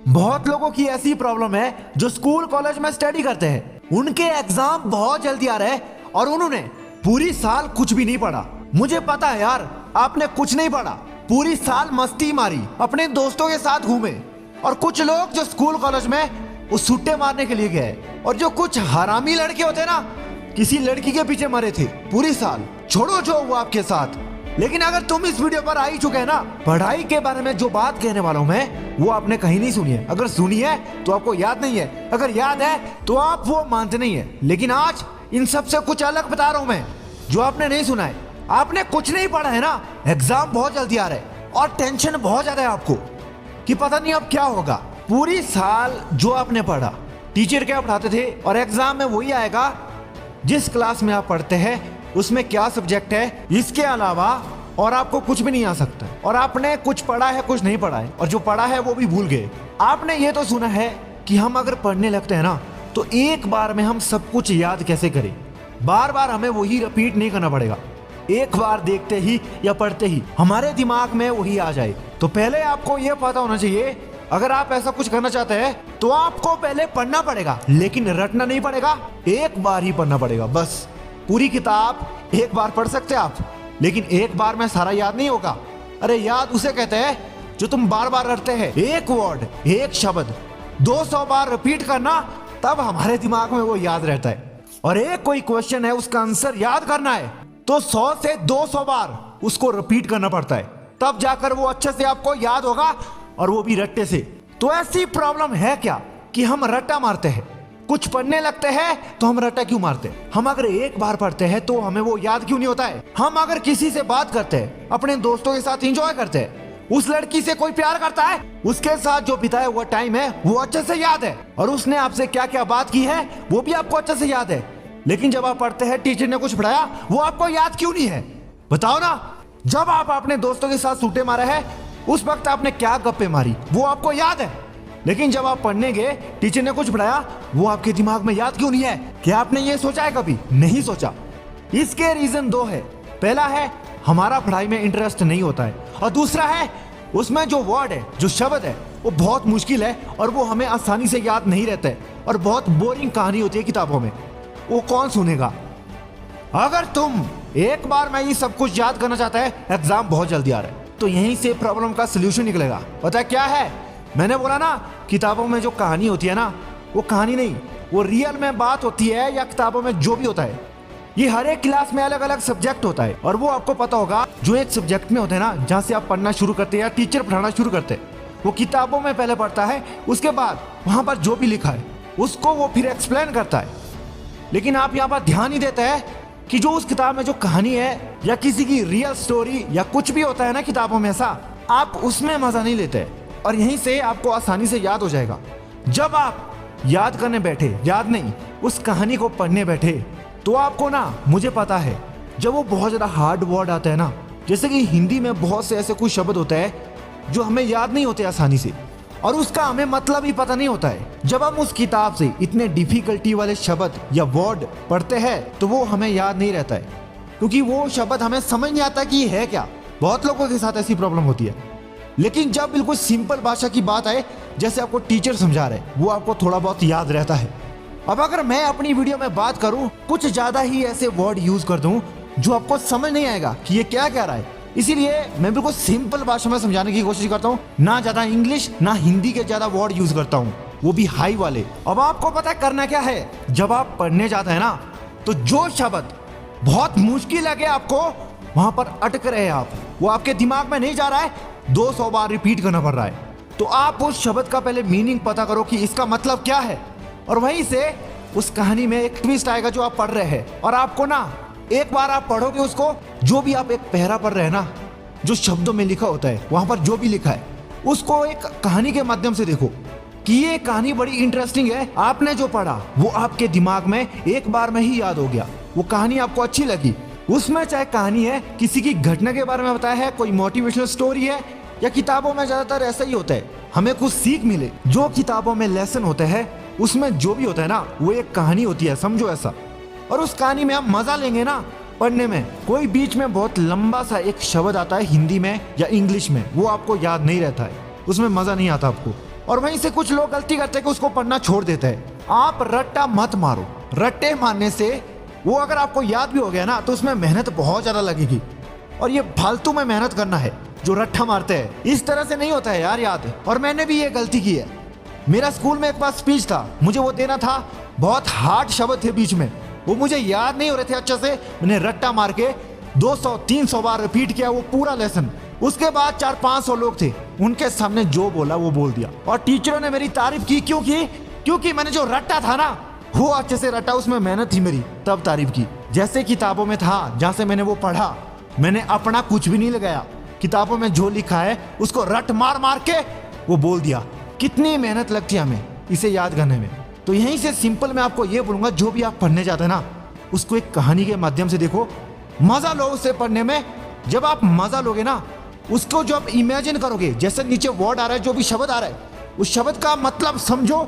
बहुत लोगों की ऐसी प्रॉब्लम है जो स्कूल कॉलेज में स्टडी करते हैं, उनके एग्जाम बहुत जल्दी आ रहे हैं और उन्होंने पूरी साल कुछ भी नहीं पढ़ा। मुझे पता है यार, आपने कुछ नहीं पढ़ा, पूरी साल मस्ती मारी, अपने दोस्तों के साथ घूमे। और कुछ लोग जो स्कूल कॉलेज में वो सुट्टे मारने के लिए गए, और जो कुछ हरामी लड़के होते हैं ना, किसी लड़की के पीछे मरे थे पूरी साल। छोड़ो जो हुआ आपके साथ, लेकिन अगर तुम इस वीडियो पर आ ही चुके हैं ना, पढ़ाई के बारे में जो बात कहने वाला हूं मैं, वो आपने कहीं नहीं सुनी है। अगर सुनी है तो आपको याद नहीं है, अगर याद है तो आप वो मानते नहीं है। लेकिन आज इन सब से कुछ अलग बता रहा हूं मैं, जो आपने नहीं सुना है। आपने कुछ नहीं पढ़ा है ना, एग्जाम बहुत जल्दी आ रहे हैं और टेंशन बहुत ज्यादा है आपको कि पता नहीं अब क्या होगा। पूरी साल जो आपने पढ़ा, टीचर क्या पढ़ाते थे, और एग्जाम में वही आएगा जिस क्लास में आप पढ़ते हैं उसमें क्या सब्जेक्ट है, इसके अलावा और आपको कुछ भी नहीं आ सकता। और आपने कुछ पढ़ा है, कुछ नहीं पढ़ा है, और जो पढ़ा है वो भी भूल गए। आपने ये तो सुना है कि हम अगर पढ़ने लगते हैं ना, तो एक बार में हम सब कुछ याद कैसे करें। बार बार हमें वही रिपीट नहीं करना पड़ेगा, एक बार देखते ही या पढ़ते ही हमारे दिमाग में वही आ जाए। तो पहले आपको ये पता होना चाहिए, अगर आप ऐसा कुछ करना चाहते हैं तो आपको पहले पढ़ना पड़ेगा, लेकिन रटना नहीं पड़ेगा, एक बार ही पढ़ना पड़ेगा बस। पूरी किताब एक बार पढ़ सकते हैं आप, लेकिन एक बार में सारा याद नहीं होगा। अरे याद उसे कहते हैं जो तुम बार बार रटते हैं। एक वर्ड, एक शब्द 200 बार रिपीट करना, तब हमारे दिमाग में वो याद रहता है। और एक कोई क्वेश्चन है, उसका आंसर याद करना है तो 100 से 200 बार उसको रिपीट करना पड़ता है, तब जाकर वो अच्छे से आपको याद होगा, और वो भी रट्टे से। तो ऐसी प्रॉब्लम है क्या कि हम रट्टा मारते हैं, कुछ पढ़ने लगते हैं तो हम रट्टा क्यों मारते हैं। हम अगर एक बार पढ़ते हैं तो हमें वो याद क्यों नहीं होता है। हम अगर किसी से बात करते हैं, अपने दोस्तों के साथ एंजॉय करते हैं, उस लड़की से कोई प्यार करता है, उसके साथ जो बिताया हुआ टाइम है वो अच्छे से याद है, और उसने आपसे क्या क्या बात की है वो भी आपको अच्छे से याद है। लेकिन जब आप पढ़ते हैं, टीचर ने कुछ पढ़ाया, वो आपको याद क्यों नहीं है, बताओ ना। जब आप अपने दोस्तों के साथ सूटे मारे हैं, उस वक्त आपने क्या गप्पे मारी वो आपको याद है। लेकिन जब आप पढ़ने गए, टीचर ने कुछ पढ़ाया, वो आपके दिमाग में याद क्यों नहीं है। क्या आपने ये सोचा है कभी? नहीं सोचा। इसके रीजन 2 है। पहला है हमारा पढ़ाई में इंटरेस्ट नहीं होता है, और दूसरा है उसमें जो वर्ड है, जो शब्द है, वो बहुत मुश्किल है और वो हमें आसानी से याद नहीं रहता है, और बहुत बोरिंग कहानी होती है किताबों में, वो कौन सुनेगा। अगर तुम एक बार में ये सब कुछ याद करना चाहता है, एग्जाम बहुत जल्दी आ रहा है, तो यहीं से प्रॉब्लम का सोल्यूशन निकलेगा। पता है क्या है? मैंने बोला ना, किताबों में जो कहानी होती है ना, वो कहानी नहीं, वो रियल में बात होती है, या किताबों में जो भी होता है। ये हर एक क्लास में अलग अलग सब्जेक्ट होता है, और वो आपको पता होगा, जो एक सब्जेक्ट में होते हैं ना, जहाँ से आप पढ़ना शुरू करते हैं या टीचर पढ़ाना शुरू करते हैं, वो किताबों में पहले पढ़ता है, उसके बाद वहाँ पर जो भी लिखा है उसको वो फिर एक्सप्लेन करता है। लेकिन आप यहाँ पर ध्यान नहीं देते हैं कि जो उस किताब में जो कहानी है, या किसी की रियल स्टोरी, या कुछ भी होता है ना किताबों में ऐसा, आप उसमें मजा नहीं लेते, और यहीं से आपको आसानी से याद हो जाएगा। जब आप याद करने बैठे, याद नहीं, उस कहानी को पढ़ने बैठे, तो आपको ना, मुझे पता है, जब वो बहुत ज्यादा हार्ड वर्ड आता है ना, जैसे कि हिंदी में बहुत से ऐसे कुछ शब्द होते हैं जो हमें याद नहीं होते आसानी से, और उसका हमें मतलब ही पता नहीं होता है। जब हम उस किताब से इतने डिफिकल्टी वाले शब्द या वर्ड पढ़ते हैं, तो वो हमें याद नहीं रहता है, क्योंकि वो शब्द हमें समझ नहीं आता कि ये है क्या। बहुत लोगों के साथ ऐसी प्रॉब्लम होती है। लेकिन जब बिल्कुल सिंपल भाषा की बात आए, जैसे आपको टीचर समझा रहे, वो आपको थोड़ा बहुत याद रहता है। अब अगर मैं अपनी वीडियो में बात करूं, कुछ ज्यादा ही ऐसे वर्ड यूज कर दूं जो आपको समझ नहीं आएगा कि ये क्या कह रहा है, इसीलिए मैं बिल्कुल सिंपल भाषा में समझाने की कोशिश करता हूँ। ना ज्यादा इंग्लिश, ना हिंदी के ज्यादा वर्ड यूज करता हूँ, वो भी हाई वाले। अब आपको पता है करना क्या है। जब आप पढ़ने जाते हैं ना, तो जो शब्द बहुत मुश्किल लगे आपको, वहां पर अटक रहे आप, वो आपके दिमाग में नहीं जा रहा है, 200 बार रिपीट करना पड़ रहा है, तो आप उस शब्द का पहले मीनिंग पता करो कि इसका मतलब क्या है, और वहीं से उस कहानी में एक ट्विस्ट आएगा जो आप पढ़ रहे हैं। और आपको ना, एक बार आप पढ़ोगे उसको, जो भी आप एक पहरा पढ़ रहे हैं ना, जो शब्दों में लिखा होता है, वहां पर जो भी लिखा है, उसको एक कहानी के माध्यम से देखो कि ये कहानी बड़ी इंटरेस्टिंग है। आपने जो पढ़ा वो आपके दिमाग में एक बार में ही याद हो गया, वो कहानी आपको अच्छी लगी। उसमें चाहे कहानी है, किसी की घटना के बारे में बताया है, कोई मोटिवेशनल स्टोरी है, या किताबों में ज्यादातर ऐसा ही होता है, हमें कुछ सीख मिले। जो किताबों में लेसन होते हैं, उसमें जो भी होता है ना, वो एक कहानी होती है, समझो ऐसा। और उस कहानी में आप मजा लेंगे ना पढ़ने में। कोई बीच में बहुत लंबा सा एक शब्द आता है हिंदी में या इंग्लिश में, वो आपको याद नहीं रहता है, उसमें मजा नहीं आता आपको। और वहीं से कुछ लोग गलती करते हैं कि उसको पढ़ना छोड़ देते हैं। आप रट्टा मत मारो। रट्टे मारने से वो अगर आपको याद भी हो गया ना तो उसमें मेहनत बहुत ज्यादा लगेगी, और ये फालतू में मेहनत करना है जो रट्टा मारते हैं। इस तरह से नहीं होता है यार याद। और मैंने भी ये गलती की है। मेरा स्कूल में एक बार स्पीच था, मुझे वो देना था, बहुत हार्ड शब्द थे बीच में, वो मुझे याद नहीं हो रहे थे अच्छे से। मैंने रट्टा मार के 200-300 बार रिपीट किया वो पूरा लेसन। उसके बाद 400-500 लोग थे, उनके सामने जो बोला वो बोल दिया, और टीचरों ने मेरी तारीफ की। क्यों की? क्योंकि मैंने जो रट्टा था ना वो अच्छे से रट्टा, उसमें मेहनत थी मेरी, तब तारीफ की। जैसे किताबों में था जहां से मैंने वो पढ़ा, मैंने अपना कुछ भी नहीं लगाया, किताबों में जो लिखा है उसको रट मार मार के वो बोल दिया। कितनी मेहनत लगती है हमें इसे याद करने में। तो यहीं से सिंपल मैं आपको ये बोलूंगा, जो भी आप पढ़ने जाते हैं ना उसको एक कहानी के माध्यम से देखो, मजा लो उससे पढ़ने में। जब आप मजा लोगे ना, उसको जो आप इमेजिन करोगे, जैसे नीचे वर्ड आ रहा है, जो भी शब्द आ रहा है, उस शब्द का मतलब समझो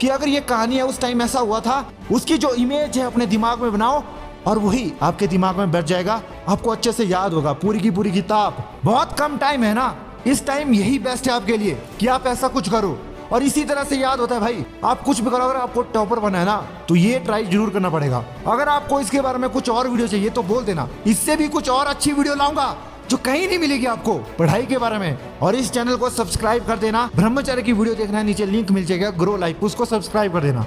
कि अगर ये कहानी है उस टाइम ऐसा हुआ था, उसकी जो इमेज है अपने दिमाग में बनाओ, और वही आपके दिमाग में बैठ जाएगा, आपको अच्छे से याद होगा पूरी की पूरी किताब। बहुत कम टाइम है ना, इस टाइम यही बेस्ट है आपके लिए कि आप ऐसा कुछ करो, और इसी तरह से याद होता है भाई। आप कुछ भी करो, अगर आपको टॉपर बनना है ना तो ये ट्राई जरूर करना पड़ेगा। अगर आपको इसके बारे में कुछ और वीडियो चाहिए तो बोल देना, इससे भी कुछ और अच्छी वीडियो लाऊंगा जो कहीं नहीं मिलेगी आपको पढ़ाई के बारे में। और इस चैनल को सब्सक्राइब कर देना। ब्रह्मचर्य की वीडियो देखना है, नीचे लिंक मिल जाएगा ग्रो लाइफ, उसको सब्सक्राइब कर देना।